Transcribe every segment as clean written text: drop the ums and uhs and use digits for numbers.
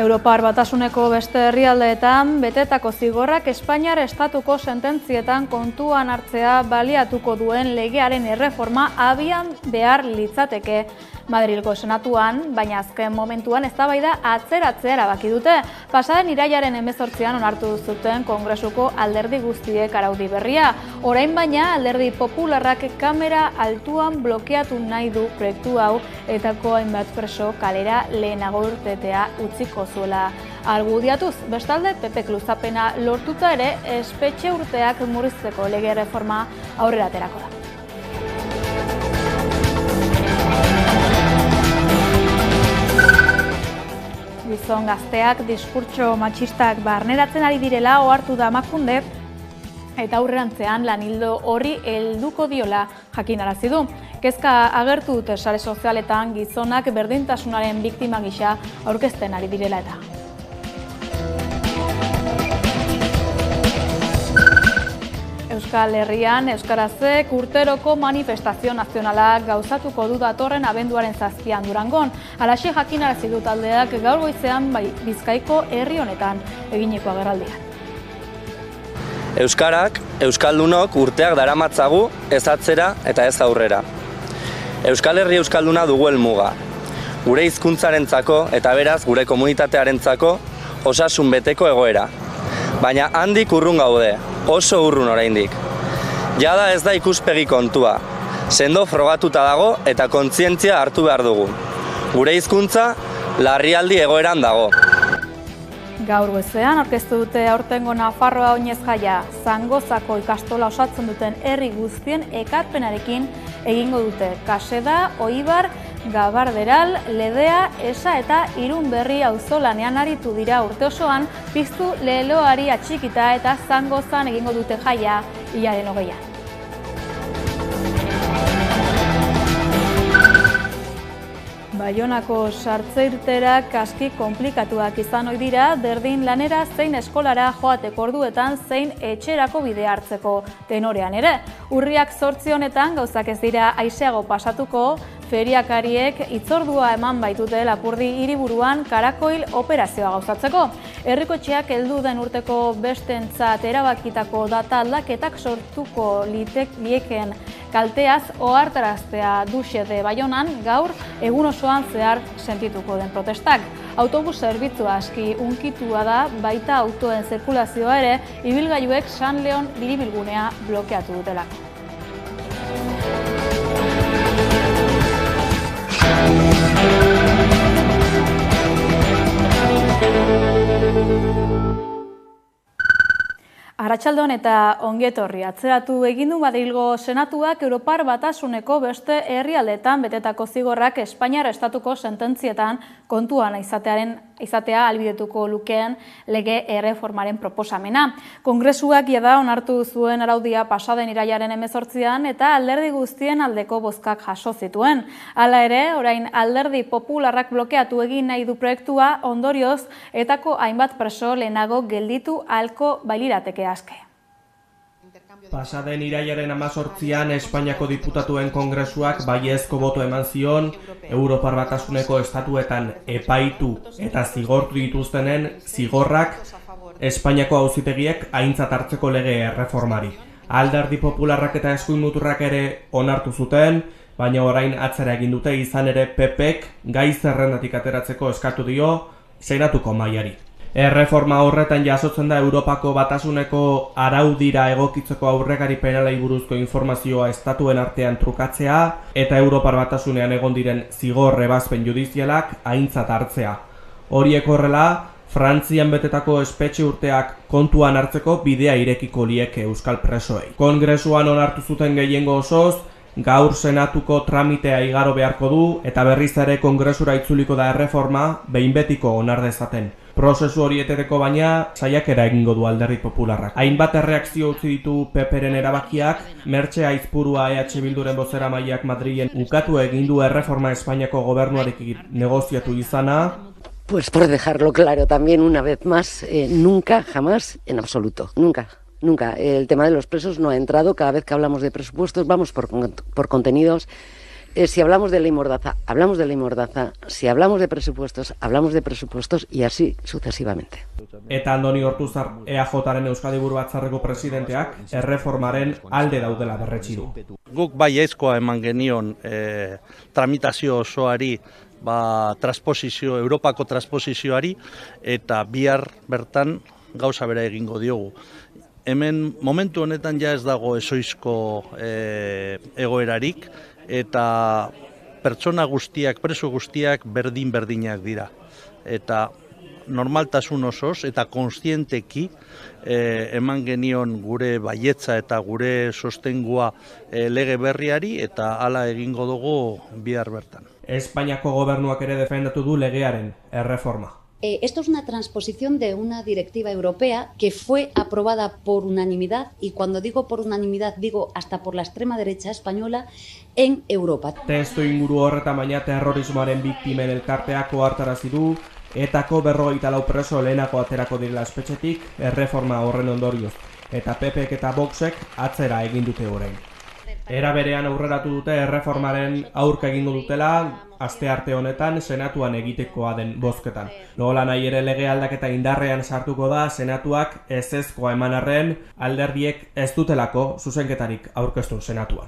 Europar Batasuneko beste herrialdeetan betetako zigorrak Espainiar estatuko sententzietan kontuan hartzea baliatuko duen legearen erreforma abian behar litzateke Madrilgo senatuan, baina azken momentuan eztabaida atzeratzea erabaki dute. Pasaden irailaren 18an onartu zuten Kongresuko alderdi guztiek araudi berria. Orain baina alderdi popularrak kamera altuan blokeatu nahi du proiektu hau etako hainbat preso kalera lehenago irtetea utziko zuela argudiatuz. Bestalde, PPk luzapena lortuta ere espetxe urteak murrizteko lege reforma aurrera aterako da. Gizon gazteak diskurtso matxistak barneratzen ari direla ohartu da Emakunde eta aurrerantzean lan ildo horri helduko diola jakinarazi du. Kezka agertu dute sare sozialetan gizonak berdintasunaren biktima gisa aurkezten ari direla eta. Euskal Herrian Euskarazek urteroko manifestazio nazionala gauzatuko du datorren abenduaren 7an Durangon. Halaxe jakinarazi du taldeak gaur goizean Bizkaiko herri honetan eginiko agerraldian. Euskarak, euskaldunok urteak daramatzagu ez atzera eta ez aurrera. Euskal Herri euskalduna dugu helmuga. Gure hizkuntzarentzako eta beraz gure komunitatearentzako osasun beteko egoera. Baina handik urrun gaude. Oso urrun oraindik. Jada ez da ikuspegi kontua. Sendo frogatuta dago eta kontzientzia hartu behar dugu. Gure hizkuntza larrialdi egoeran dago. Gaur goizean aurkeztu dute aurtengo Nafarroa oinez jaia. Zangozako ikastola osatzen duten herri guztien ekarpenarekin egingo dute. Kaseda, Oibar, Gabarderal, Ledea, Esa eta Irunberri auzolanean aritu dira urte osoan, piztu leloari atxikita eta Zangozan egingo dute jaia hilaren 20an. Baionako sartzeirterak aski komplikatuak izan ohi dira, berdin lanera zein eskolara joateko orduetan zein etxerako bidea hartzeko tenorean ere. Urriak 8 honetan gauzak ez dira aiseago pasatuko, feriakariek hitzordua eman baitute Lapurdi hiriburuan karakoil operazioa gauzatzeko. Herrikotxeak heldu den urteko bestentzat erabakitako data aldaketak sortuko liekeen kalteaz ohartaraztea du xede Baionan gaur egun osoan zehar sentituko den protestak. Autobus zerbitzua aski hunkitua da, baita autoen zirkulazioa ere, ibilgailuek San Leon biribilgunea blokeatu dutelako. Arratsalde eta ongetorri atzeratu egin du Madrilgo Senatuak Europar Batasuneko beste herrialdeetan betetako zigorrak Espainiar estatuko sententzietan kontuan izatea ahalbidetuko lukeen lege erreformaren proposamena. Kongresuak jada onartu zuen araudia pasaden irailaren 18an eta alderdi guztien aldeko bozkak jaso zituen. Hala ere, orain alderdi popularrak blokeatu egin nahi du proiektua ondorioz etako hainbat preso lehenago gelditu ahalko bailirateke aske. Pasaden irailaren 18an Espainiako diputatuen kongresuak baiezko boto eman zion Europar Batasuneko estatuetan epaitu eta zigortu dituztenen zigorrak Espainiako auzitegiek aintzat hartzeko lege erreformari. Alderdi popularrak eta eskuin muturrak ere onartu zuten, baina orain atzera egin dute izan ere PPk gai zerrendatik ateratzeko eskatu dio Senatuko mahaiari. Erreforma horretan jasotzen da Europako Batasuneko araudira egokitzeko aurrekari penalei buruzko informazioa estatuen artean trukatzea eta Europar Batasunean egon diren zigor ebazpen judizialak aintzat hartzea. Horiek horrela, Frantzian betetako espetxe urteak kontuan hartzeko bidea irekiko lieke euskal presoei. Kongresuan onartu zuten gehiengo osoz, gaur Senatuko tramitea igaro beharko du eta berriz ere kongresura itzuliko da erreforma behin betiko onar dezaten. Prozesu hori eteteko baina saiakera egingo du alderdi popularrak. Hainbat erreakzio utzi ditu PPren erabakiak, Mertxe Aizpurua EH Bilduren bozeramaileak Madrilen ukatu egin du erreforma Espainiako gobernuarekin negoziatu izana. Pues por dejarlo claro también una vez más, nunca, jamás, en absoluto, nunca. El tema de los presos no ha entrado, cada vez que hablamos de presupuestos vamos por contenidos. si hablamos de ley mordaza, hablamos de ley mordaza, si hablamos de presupuestos, hablamos de presupuestos y así sucesivamente. Eta Andoni Ortuzar, EAJaren Euskadi Buru Batzarreko presidenteak, erreformaren alde daudela berretsi du. Guk baiezkoa eman genion tramitazio osoari, Europako transposizioari, eta bihar bertan gauza bera egingo diogu. Hemen momentu honetan ja ez dago ezoizko egoerarik, eta pertsona guztiak, preso guztiak berdin-berdinak dira. Eta normaltasun osoz eta konstienteki eman genion gure baietza eta gure sostengua lege berriari, eta hala egingo dugu bihar bertan. Espainiako gobernuak ere defendatu du legearen erreforma. Esto es una transposición de una directiva europea que fue aprobada por unanimidad, y cuando digo por unanimidad digo hasta por la extrema derecha española en Europa. Testu inguru horretan baina terrorismoaren biktimen elkarteak ohartarazi du, etako 54 preso lehenako aterako direla espetxetik erreforma horren ondorioz, eta PPek eta Voxek atzera egin dute orain. Era berean aurreratu dute erreformaren aurka egingo dutela astearte honetan senatuan egitekoa den bozketan. Nola nahi ere lege aldaketa indarrean sartuko da senatuak ezezkoa eman arren, alderdiek ez dutelako zuzenketarik aurkeztu senatuan.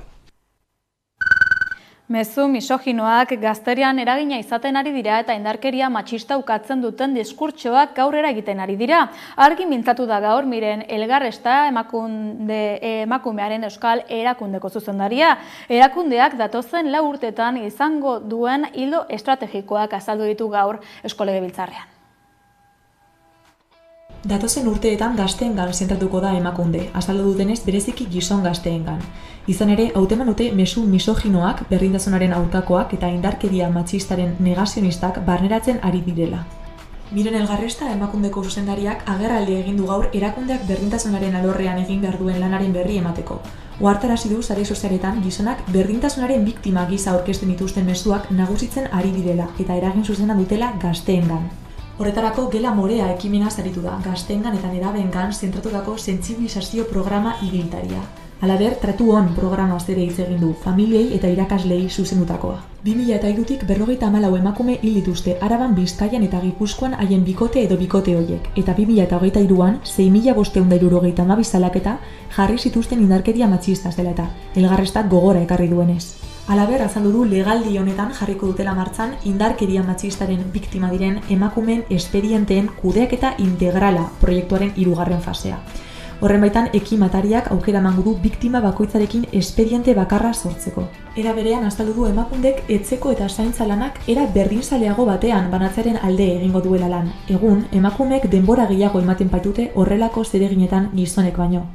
Mezu misoginoak gazterian eragina izaten ari dira eta indarkeria matxista ukatzen duten diskurtsoak gaurrera egiten ari dira. Argi mintzatu da gaur Miren Elgarresta emakumearen euskal erakundeko zuzendaria. Erakundeak datozen 4 urtetan izango duen ildo estrategikoak azaldu ditu gaur Eusko Legebiltzarrean. Datozen urteetan gazteengan zentratuko da emakunde, azaldu dutenez bereziki gizon gazteengan. Izan ere, hauteman dute mezu misoginoak, berdintasunaren aurkakoak eta indarkeria matxistaren negazionistak barneratzen ari direla. Miren Elgarresta emakundeko zuzendariak agerraldi egin du gaur erakundeak berdintasunaren alorrean egin behar duen lanaren berri emateko. Ohartarazi du sare sozialetan gizonak berdintasunaren biktima gisa aurkezten dituzten mezuak nagusitzen ari direla eta eragin zuzena dutela gazteengan. Horretarako Gela Morea ekimena saritu da, gazteengan eta nerabeengan zentratutako sentsibilizazio programa ibiltaria. Halaber, Tratu On programaz ere hitz egin du, familiei eta irakaslei zuzendutakoa. 2003tik 54 emakume hil dituzte Araban, Bizkaian eta Gipuzkoan haien bikote edo bikote horiek, eta 2023an 6.572 salaketa jarri zituzten indarkeria matxistaz dela eta Elgarrestak gogora ekarri duenez. Halaber, azaldu du legaldi honetan jarriko dutela martzan indarkeria matxistaren biktima diren emakumeen espedienteen kudeaketa integrala proiektuaren 3. fasea. Horren baitan, ekimatariak aukera emango du biktima bakoitzarekin espediente bakarra sortzeko. Era berean azaldu du emakundek etzeko eta zaintza lanak era berdinzaleago batean banatzearen alde egingo duela lan. Egun, emakumeek denbora gehiago ematen baitute horrelako zereginetan gizonek baino.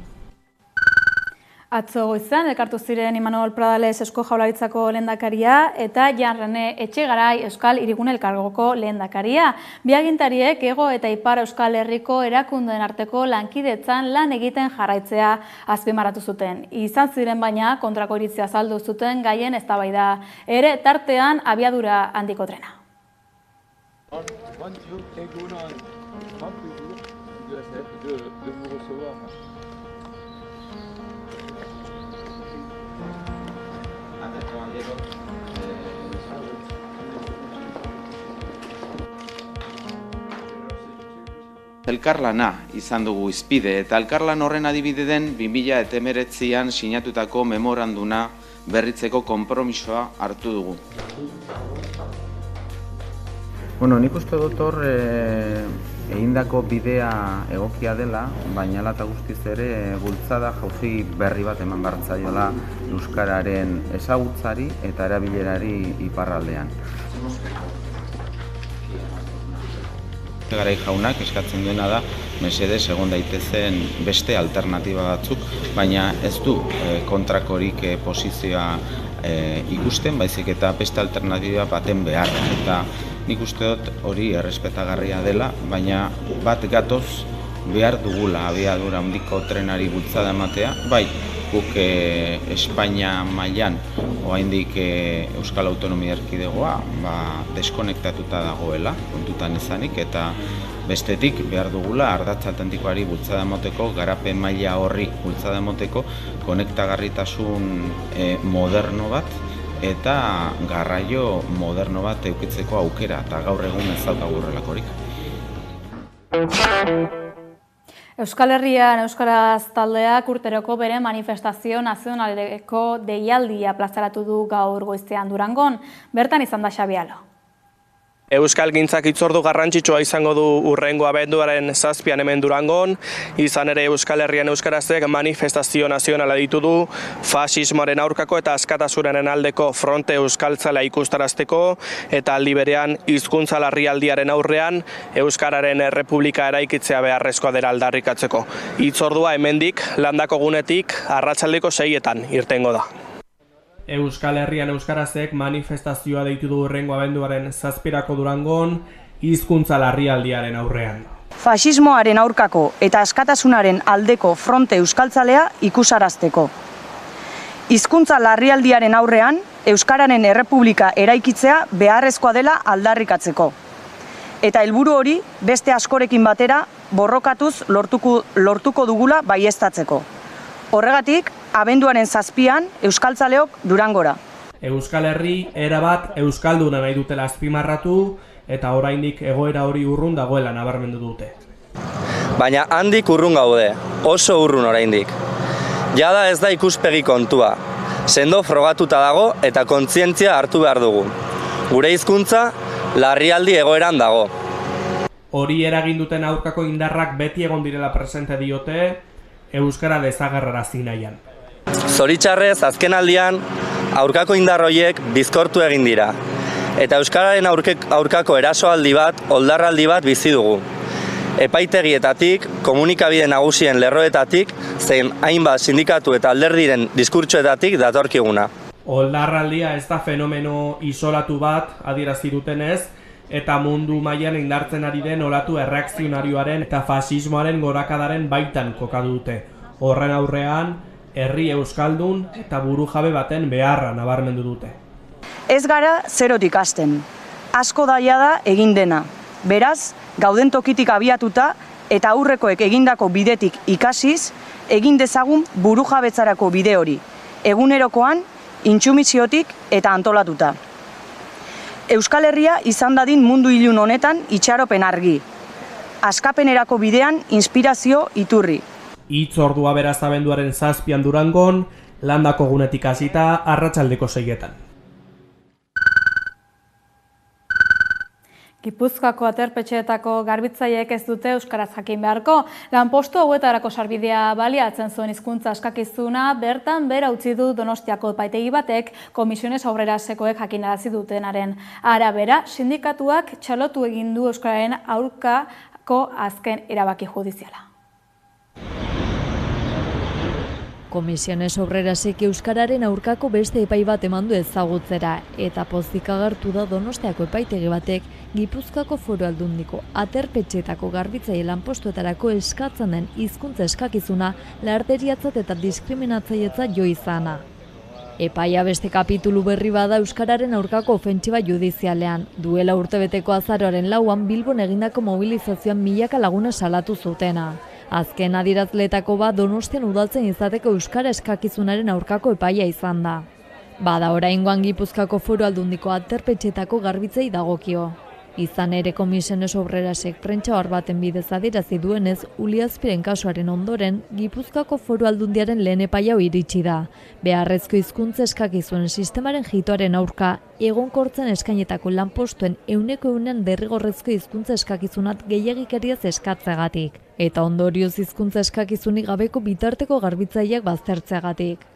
Atzo goizean elkartu ziren Imanol Pradales Eusko Jaurlaritzako lehendakaria eta Jan Rene Etxegarai Euskal Hirigune Elkargoko lehendakaria. Bi agintariek Hego eta Ipar Euskal Herriko erakundeen arteko lankidetzan lan egiten jarraitzea azpimarratu zuten. Izan ziren baina kontrako iritzia azaldu zuten gaien eztabaida ere tartean abiadura handiko trena. Elkarlana izan dugu izpide eta elkarlan horren adibide den 2019an sinatutako memoranduna berritzeko konpromisoa hartu dugu. Nik uste dut hor egindako bidea egokia dela, baina hala eta guztiz ere bultzada jauzi berri bat eman bartzaiola euskararen ezagutzari eta erabilerari iparraldean. Garai jaunak eskatzen duena da mesedez egon daitezen beste alternatiba batzuk, baina ez du kontrakorik posizioa ikusten, baizik eta beste alternatiba baten behar. Eta nik uste dut hori errespetagarria dela, baina bat gatoz behar dugula abiadura handiko trenari bultzada ematea, bai guk Espainia mailan oraindik Euskal Autonomia Erkidegoa deskonektatuta dagoela, kontutan izanik, eta bestetik behar dugula ardatz atlantikoari bultzada emoteko, garapen maila horri bultzada emoteko, konektagarritasun moderno bat eta garraio moderno bat edukitzeko aukera, eta gaur egun ez daukagu horrelakorik. Euskal Herrian Euskaraz taldeak urteroko bere manifestazio nazionaleko deialdia plazaratu du gaur goizean Durangon. Bertan izan da Xabi Alo. Euskalgintzak hitzordu garrantzitsua izango du hurrengo abenduaren 7 hemen Durangon, izan ere Euskal Herrian Euskarazek manifestazio nazionala ditu du, fasismoaren aurkako eta askatasunaren aldeko fronte euskaltzala ikustarazteko, eta aldi berean hizkuntza larrialdiaren aurrean Euskararen Errepublika eraikitzea beharrezkoa dela aldarrikatzeko. Hitzordua hemendik landako gunetik arratsaldeko 6etan irtengo da. Euskal Herrian Euskarazek manifestazioa deitu du hurrengo abenduaren 7 Durangon hizkuntza larrialdiaren aurrean. Fasismoaren aurkako eta askatasunaren aldeko fronte euskaltzalea ikusarazteko. Hizkuntza larrialdiaren aurrean Euskararen Errepublika eraikitzea beharrezkoa dela aldarrikatzeko. Eta helburu hori beste askorekin batera borrokatuz lortuko dugula baieztatzeko. Horregatik, abenduaren 7an euskaltzaleok Durangora. Euskal Herri erabat euskalduna nahi dutela azpimarratu eta oraindik egoera hori urrun dagoela nabarmendu dute. Baina handik urrun gaude, oso urrun oraindik. Jada ez da ikuspegi kontua. Sendo frogatuta dago eta kontzientzia hartu behar dugu. Gure hizkuntza larrialdi egoeran dago. Hori eragin duten aurkako indarrak beti egon direla presente diote, euskara desagerrarazi nahian. Zoritxarrez, azken aldian, aurkako indar horiek bizkortu egin dira. Eta euskararen aurkako erasoaldi bat, oldarraldi bat bizi dugu. Epaitegietatik, komunikabide nagusien lerroetatik, zein hainbat sindikatu eta alderdiren diskurtsoetatik datorkiguna. Oldarraldia ez da fenomeno isolatu bat, adierazi dutenez, eta mundu mailan indartzen ari den olatu erreakzionarioaren eta fasismoaren gorakadaren baitan kokatu dute. Horren aurrean, herri euskaldun eta burujabe baten beharra nabarmendu dute. Ez gara zerotik hasten. Asko daia da egin dena. Beraz, gauden tokitik abiatuta eta aurrekoek egindako bidetik ikasiz, egin dezagun burujabetzarako bide hori. Egunerokoan, intsumisiotik eta antolatuta. Euskal Herria izan dadin mundu ilun honetan itxaropen argi. Askapenerako bidean inspirazio iturri. Hitzordua beraz abenduaren 7an Durangon, landako gunetik hasita arratsaldeko 6etan. Gipuzkoako aterpetxeetako garbitzaileek ez dute euskaraz jakin beharko. Lanpostu hauetarako sarbidea baliatzen zuen hizkuntza eskakizuna bertan behera utzi du Donostiako epaitegi batek Komisiones Obrerasekoek jakinarazi dutenaren arabera, sindikatuak txalotu egin du euskararen aurkako azken erabaki judiziala. Komisiones Obrerasek euskararen aurkako beste epai bat eman du ezagutzera eta pozik agertu da Donostiako epaitegi batek Gipuzkoako Foru Aldundiko aterpetxeetako garbitzaile lanpostuetarako eskatzen den hizkuntza eskakizuna larderiatzat eta diskriminatzailetzat jo izana. Epaia beste kapitulu berri bada euskararen aurkako ofentsiba judizialean. Duela urtebeteko azaroaren 4an Bilbon egindako mobilizazioan milaka laguna salatu zutena. Azken adierazleetako bat Donostian udaltzen izateko euskara eskakizunaren aurkako epaia izan da. Bada oraingoan Gipuzkoako Foru Aldundiko aterpetxeetako garbitzei dagokio. Izan ere Komisiones Obrerasek prentsa baten bidez adierazi duenez, Uliazpiren kasuaren ondoren, Gipuzkoako Foru Aldundiaren lehen epaia iritsi da. Beharrezko hizkuntza eskakizuen sistemaren jitoaren aurka, egonkortzen eskainetako lanpostuen 100% derrigorrezko hizkuntza eskakizunat gehiagikeriaz eskatzeagatik. Eta ondorioz hizkuntza eskakizunik gabeko bitarteko garbitzaileak baztertzeagatik.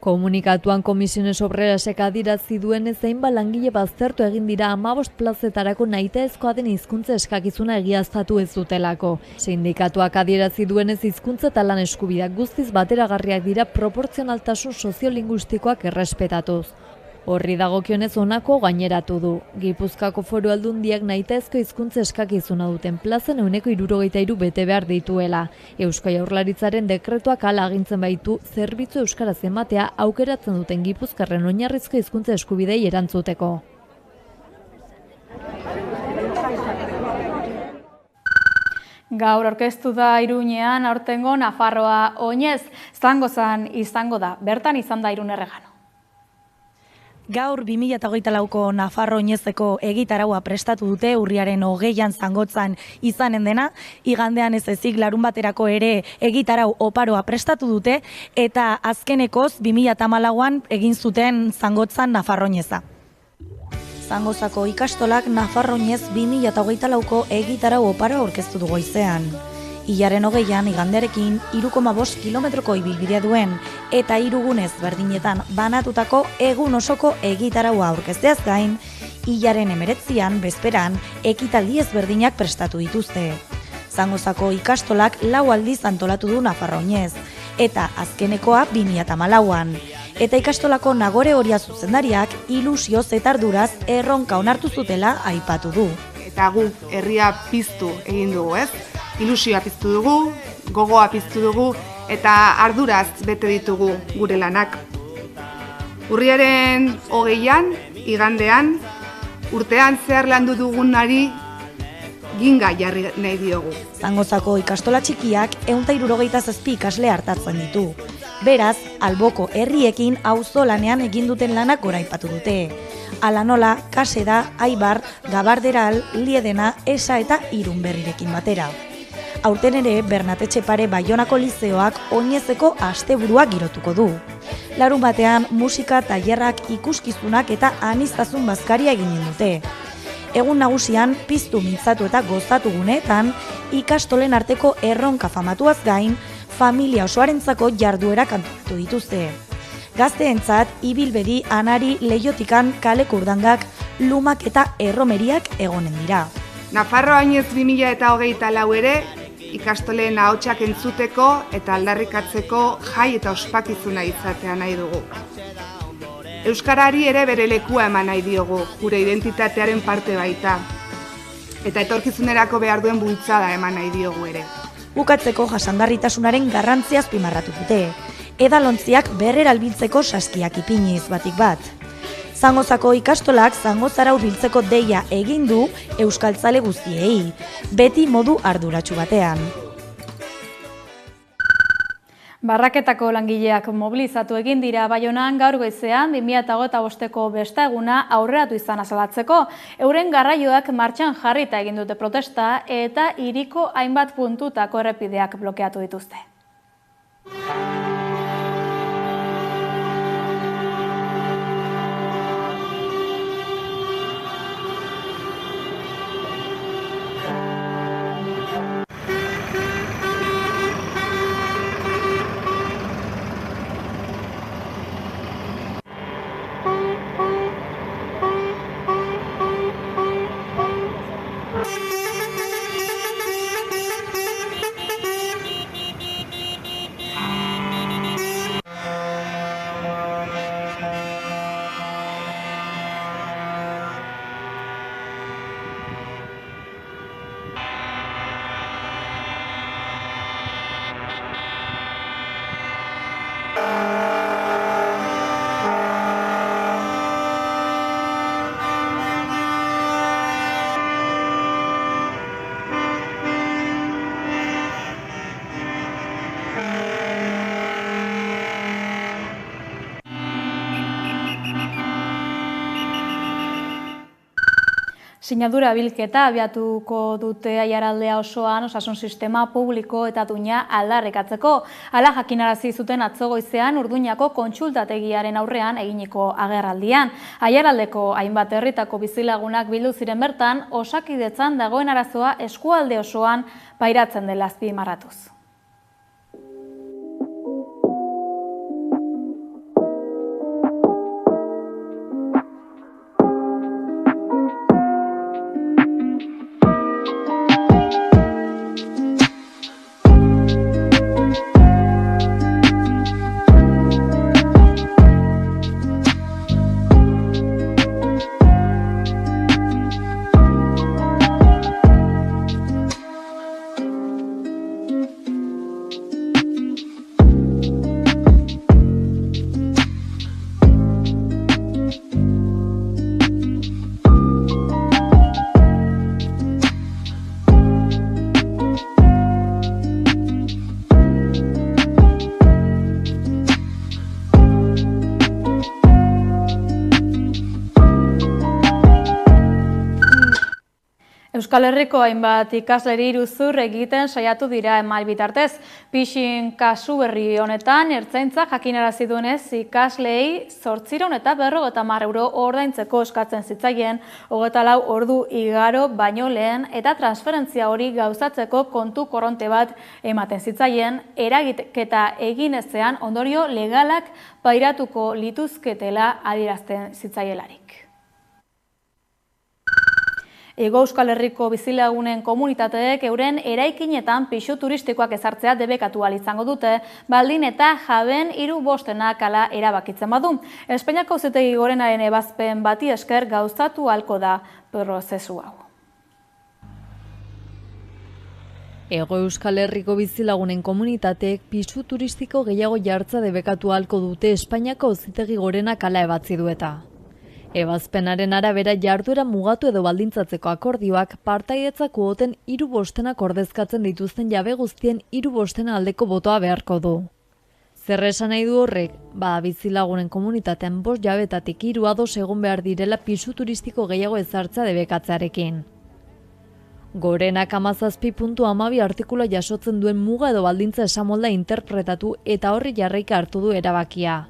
Komunikatuan Komisiones Obrerasek adierazi duenez hainbat langile baztertu egin dira 15 plazetarako nahitaezkoa den hizkuntza eskakizuna egiaztatu ez dutelako. Sindikatuak adierazi duenez hizkuntza eta lan eskubideak guztiz bateragarriak dira proportzionaltasun soziolinguistikoak errespetatuz. Horri dagokionez honako gaineratu du. Gipuzkoako Foru Aldundiak nahitaezko hizkuntza eskakizuna duten plazen 163 bete behar dituela. Eusko Jaurlaritzaren dekretuak hala agintzen baitu zerbitzu euskaraz ematea aukeratzen duten gipuzkarren oinarrizko hizkuntza eskubidei erantzuteko. Gaur aurkeztu da Iruñean aurtengo Nafarroa oinez, Zangozan izango da, bertan izan da Irun erregano. Gaur 2024ko Nafarro Oinezeko egitaraua prestatu dute urriaren 20an Zangotzan izanen dena, igandean ez ezik larun baterako ere egitarau oparoa prestatu dute, eta azkenekoz 2014an egin zuten Zangotzan Nafarro Oineza. Zangozako ikastolak Nafarro Oinez 2024ko egitarau oparo aurkeztu du goizean. Ilaren 20an igandearekin 3,5 kilometroko ibilbidea duen eta 3 gunez berdinetan banatutako egun osoko egitaraua aurkezteaz gain, ilaren 19an bezperan ekitaldi ezberdinak prestatu dituzte. Zangozako ikastolak 4 aldiz antolatu du Nafarro Oinez, eta azkenekoa 2014an. Eta ikastolako Nagore Oria zuzendariak ilusioz eta arduraz erronka onartu zutela aipatu du. Eta gu herria piztu egin dugu, ez? Ilusioa piztu dugu, gogoa piztu dugu, eta arduraz bete ditugu gure lanak. Urriaren 20an, igandean, urtean zehar landu dugunari ginga jarri nahi diogu. Zangozako ikastola txikiak 167 ikasle hartatzen ditu. Beraz, alboko herriekin auzolanean egin duten lanak goraipatu dute. Hala nola, Kaseda, Aibar, Gabarderal, Liedena, Esa eta Irunberrirekin batera. Aurten ere, Bernate Pare Baionako Lizeoak Oinezeko asteburua girotuko du. Larun batean, musika, tailerrak, ikuskizunak eta aniztasun bazkaria eginen dute. Egun nagusian, piztu mintzatu eta gozatu guneetan, ikastolen arteko erronka famatuaz gain, familia osoarentzako jarduerak antolatu dituzte. Gazteentzat, ibilbedi, anari, leiotikan, kale kurdangak, lumak eta erromeriak egonen dira. Nafarro Oinez 2024 ere, ikastoleen ahotsak entzuteko eta aldarrikatzeko jai eta ospakizuna izatea nahi dugu. Euskarari ere bere lekua eman nahi diogu, gure identitatearen parte baita. Eta etorkizunerako behar duen bultzada eman nahi diogu ere. Bukatzeko jasangarritasunaren garrantzia azpimarratu dute. Edalontziak berrera biltzeko saskiak ipiniz batik bat. Zangozako ikastolak Zangozarau biltzeko deia egin du euskaltzale guztiei, beti modu arduratsu batean. Barraketako langileak mobilizatu egin dira Baionan gaur goizean 2025ko besta eguna aurreratu izan azalatzeko. Euren garraioak martxan jarrita egin dute protesta eta hiriko hainbat puntutako errepideak blokeatu dituzte. Sinadura bilketa abiatuko dute Aiaraldea osoan osasun sistema publiko eta duina aldarrikatzeko. Hala jakinarazi zuten atzo goizean Urduñako kontsultategiaren aurrean eginiko agerraldian. Aiaraldeko hainbat herritako bizilagunak bildu ziren bertan, Osakidetzan dagoen arazoa eskualde osoan pairatzen dela azpimarratuz. Euskal Herriko hainbat ikasleri iruzur egiten saiatu dira email bitartez. Phishing kasu berri honetan ertzaintzak jakinarazi duenez ikasleei 850 euro ordaintzeko eskatzen zitzaien 24 ordu igaro baino lehen eta transferentzia hori gauzatzeko kontu korronte bat ematen zitzaien eragiketa egin ezean ondorio legalak pairatuko lituzketela adierazten zitzaielarik. Hego Euskal Herriko bizilagunen komunitateek euren eraikinetan pisu turistikoak ezartzea debekatu ahal izango dute, baldin eta jaben 3/5 hala erabakitzen badu. Espainiako Auzitegi Gorenaren ebazpen bati esker gauzatu ahalko da prozesu hau. Hego Euskal Herriko bizilagunen komunitateek pisu turistiko gehiago jartza debekatu ahalko dute Espainiako Auzitegi Gorenak hala ebatzi du eta. Ebazpenaren arabera jarduera mugatu edo baldintzatzeko akordioak partaidetza kuoten 3/5 ordezkatzen dituzten jabe guztien 3/5 aldeko botoa beharko du. Zer esan nahi du horrek? Bizilagunen komunitatean 5 jabetatik 3 ados egon behar direla pisu turistiko gehiago ezartza debekatzearekin. Gorenak 17.12 artikula jasotzen duen muga edo baldintza esamolda interpretatu eta horri jarraika hartu du erabakia.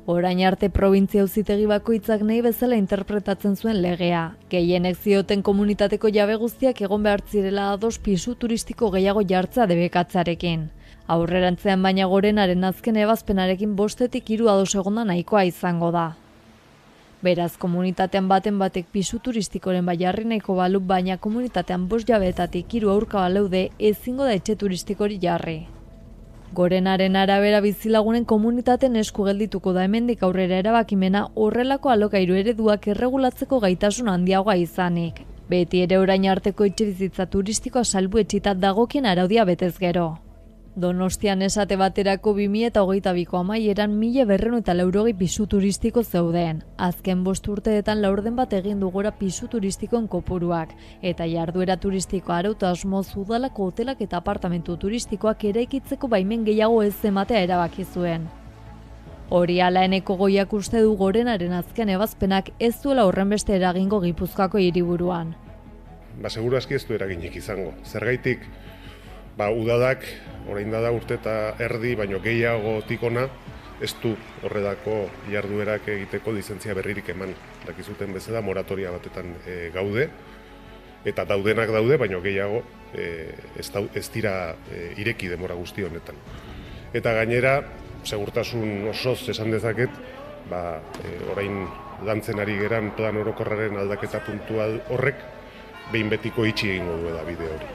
Orain arte probintzia auzitegi bakoitzak nahi bezala interpretatzen zuen legea. Gehienek zioten komunitateko jabe guztiak egon behar zirela ados pisu turistiko gehiago jartza debekatzarekin. Aurrerantzean baina Gorenaren azken ebazpenarekin 5-tik 3 ados egonda nahikoa izango da. Beraz, komunitatean baten batek pisu turistikoren jarri nahiko balu, baina komunitatean 5 jabetatik 3 aurka baleude ezingo da etxe turistikori jarri. Gorenaren arabera bizilagunen komunitateen esku geldituko da hemendik aurrera erabakimena horrelako alokairu ereduak erregulatzeko gaitasun handiagoa izanik. Beti ere orain arteko etxebizitza turistikoa salbuetsita dagokien araudia betez gero. Donostian esate baterako 2022ko amaieran 1.200 pisu turistiko zeuden. Azken 5 urteetan laurden bat egin du gora pisu turistikoen kopuruak, eta jarduera turistiko arauta asmoz udalako hotelak eta apartamentu turistikoak eraikitzeko baimen gehiago ez ematea erabaki zuen. Hori ala Eneko Goiak uste du Gorenaren azken ebazpenak ez duela horrenbeste eragingo Gipuzkoako hiriburuan. Segurazki ez du eraginik izango. Zergaitik udadak, orain da urte eta erdi, baino gehiago tikona, ez du horredako jarduerak egiteko lizentzia berririk eman. Dakizuten bezala moratoria batetan gaude, eta daudenak daude, baino gehiago ez dira ireki demora guzti honetan. Eta gainera, segurtasun osoz esan dezaket, orain lantzen ari geran plan orokorraren aldaketa puntual horrek, behin betiko itxi egingo du da bide hori.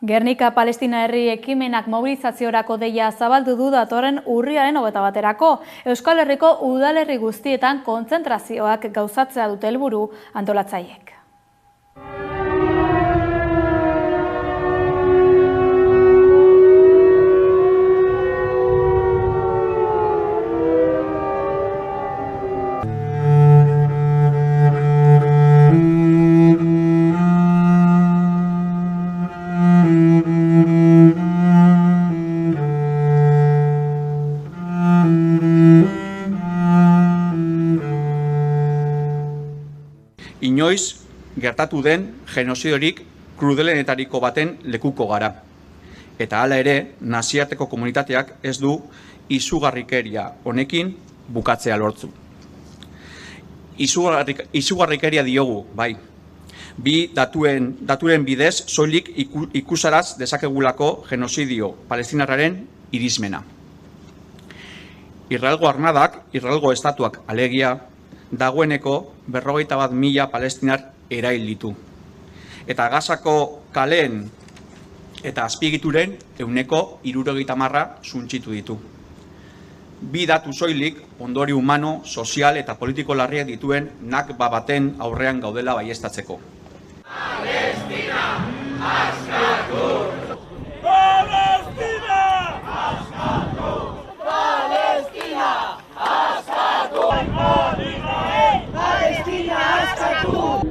Gernika Palestina herri ekimenak mobilizaziorako deia zabaldu du datorren urriaren 21erako. Euskal Herriko udalerri guztietan kontzentrazioak gauzatzea dute helburu antolatzaileek. Inoiz gertatu den genozidorik krudelenetariko baten lekuko gara. Eta hala ere, nazioarteko komunitateak ez du izugarrikeria honekin bukatzea lortzu. Izugarrikeria diogu, bai. Bi daturen bidez soilik ikusaraz dezakegulako genozidio palestinarraren irismena. Israelgo armadak, Israelgo estatuak alegia, dagoeneko 51.000 palestinar erail ditu. Eta Gazako kaleen eta azpiegituren 70% suntsitu ditu. Bi datu soilik ondori humano, sozial eta politiko larriak dituen nakba baten aurrean gaudela baieztatzeko. Palestina, askatu! Palestina, askatu! Palestina, askatu! Palestina, askatu!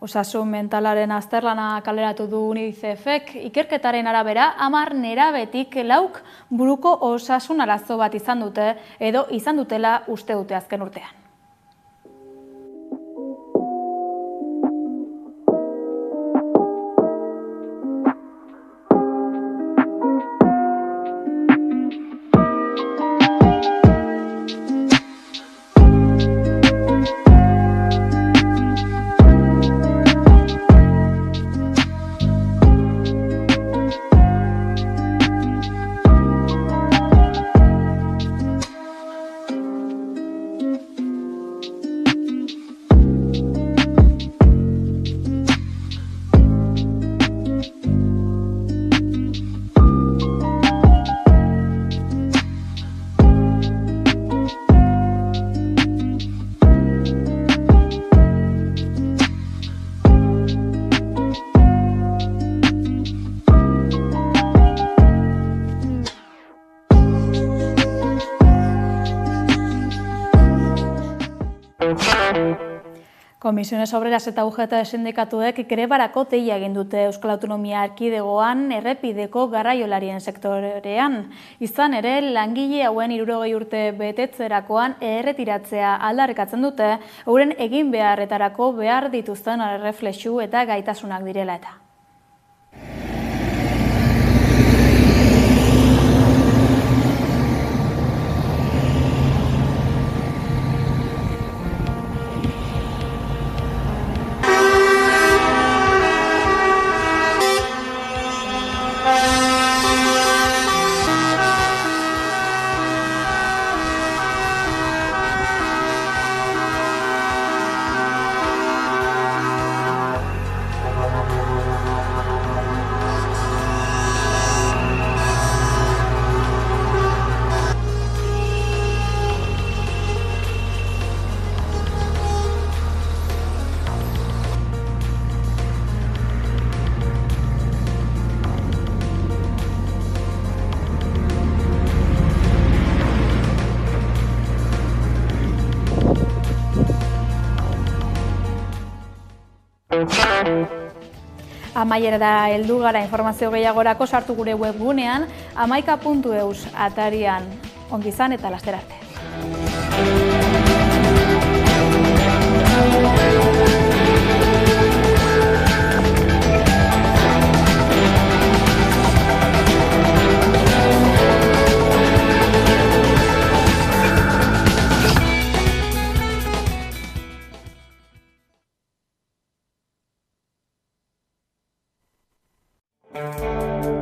Osasun mentalaren azterlana kaleratu du UNICEFek, ikerketaren arabera 10 nerabetik 4 buruko osasun arazo bat izan dute edo izan dutela uste dute azken urtean. Komisiones Obreras eta UGT sindikatuek grebarako deia egin dute Euskal Autonomia Erkidegoan errepideko garraiolarien sektorean. Izan ere, langile hauen 60 urte betetzerakoan erretiratzea aldarrikatzen dute, euren egin beharretarako behar dituzten erreflexu eta gaitasunak direla eta. Amaierara heldu gara, informazio gehiagorako sartu gure webgunean hamaika.eus atarian. Ongi izan eta laster arte. Thank you.